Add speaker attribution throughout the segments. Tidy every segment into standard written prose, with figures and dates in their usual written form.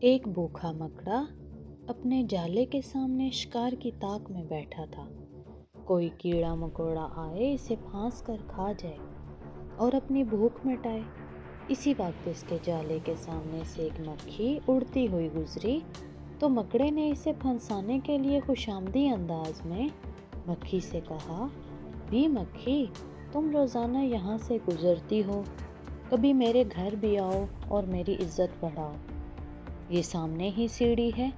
Speaker 1: ایک بھوکا مکڑا اپنے جالے کے سامنے شکار کی طاق میں بیٹھا تھا۔ کوئی کیڑا مکوڑا آئے اسے پھانس کر کھا جائے اور اپنی بھوک مٹائے۔ اسی وقت اس کے جالے کے سامنے سے ایک مکھی اڑتی ہوئی گزری تو مکڑے نے اسے پھنسانے کے لیے خوشامدی انداز میں مکھی سے کہا، بھی مکھی، تم روزانہ یہاں سے گزرتی ہو، کبھی میرے گھر بھی آؤ اور میری عزت بڑھاؤ۔ یہ سامنے ہی سیڑھی ہے۔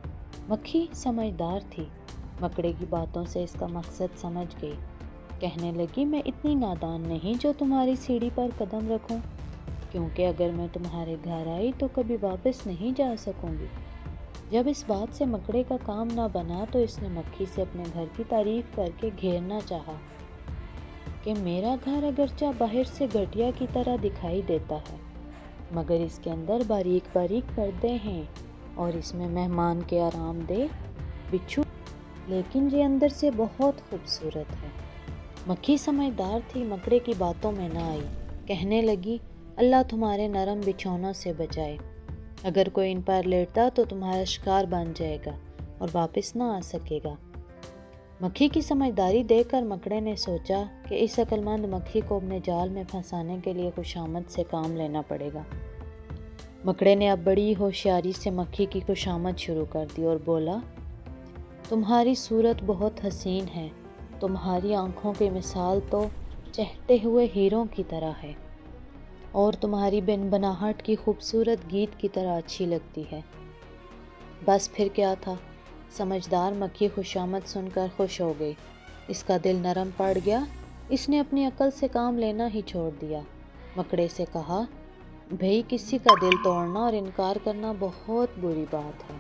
Speaker 1: مکھی سمجھدار تھی، مکڑے کی باتوں سے اس کا مقصد سمجھ گئی۔ کہنے لگی، میں اتنی نادان نہیں جو تمہاری سیڑھی پر قدم رکھوں، کیونکہ اگر میں تمہارے گھر آئی تو کبھی واپس نہیں جا سکوں گی۔ جب اس بات سے مکڑے کا کام نہ بنا تو اس نے مکھی سے اپنے گھر کی تعریف کر کے گھیرنا چاہا کہ میرا گھر اگرچہ باہر سے گھٹیا کی طرح دکھائی دیتا ہے، مگر اس کے اندر باریک باریک پردے ہیں اور اس میں مہمان کے آرام دہ بچھو، لیکن یہ اندر سے بہت خوبصورت ہے۔ مکھی سمجھدار تھی، مکڑے کی باتوں میں نہ آئی۔ کہنے لگی، اللہ تمہارے نرم بچھونوں سے بچائے، اگر کوئی ان پر لیٹتا تو تمہارا شکار بن جائے گا اور واپس نہ آ سکے گا۔ مکھی کی سمجھداری دیکھ کر مکڑے نے سوچا کہ اس عقل مند مکھی کو اپنے جال میں پھنسانے کے لیے خوشامد سے کام لینا پڑے گا۔ مکڑے نے اب بڑی ہوشیاری سے مکھی کی خوشامد شروع کر دی اور بولا، تمہاری صورت بہت حسین ہے، تمہاری آنکھوں کی مثال تو چہکتے ہوئے ہیروں کی طرح ہے، اور تمہاری بن بناہٹ کی خوبصورت گیت کی طرح اچھی لگتی ہے۔ بس پھر کیا تھا، سمجھدار مکھی خوشامد سن کر خوش ہو گئی، اس کا دل نرم پڑ گیا، اس نے اپنی عقل سے کام لینا ہی چھوڑ دیا۔ مکڑے سے کہا، بھئی کسی کا دل توڑنا اور انکار کرنا بہت بری بات ہے۔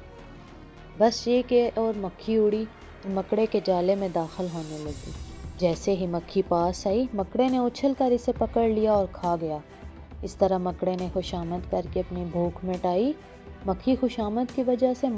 Speaker 1: بس یہ کہ اور مکھی اڑی تو مکڑے کے جالے میں داخل ہونے لگی۔ جیسے ہی مکھی پاس آئی، مکڑے نے اچھل کر اسے پکڑ لیا اور کھا گیا۔ اس طرح مکڑے نے خوشامد کر کے اپنی بھوک مٹائی۔ مکھی خوشامد کی وجہ سے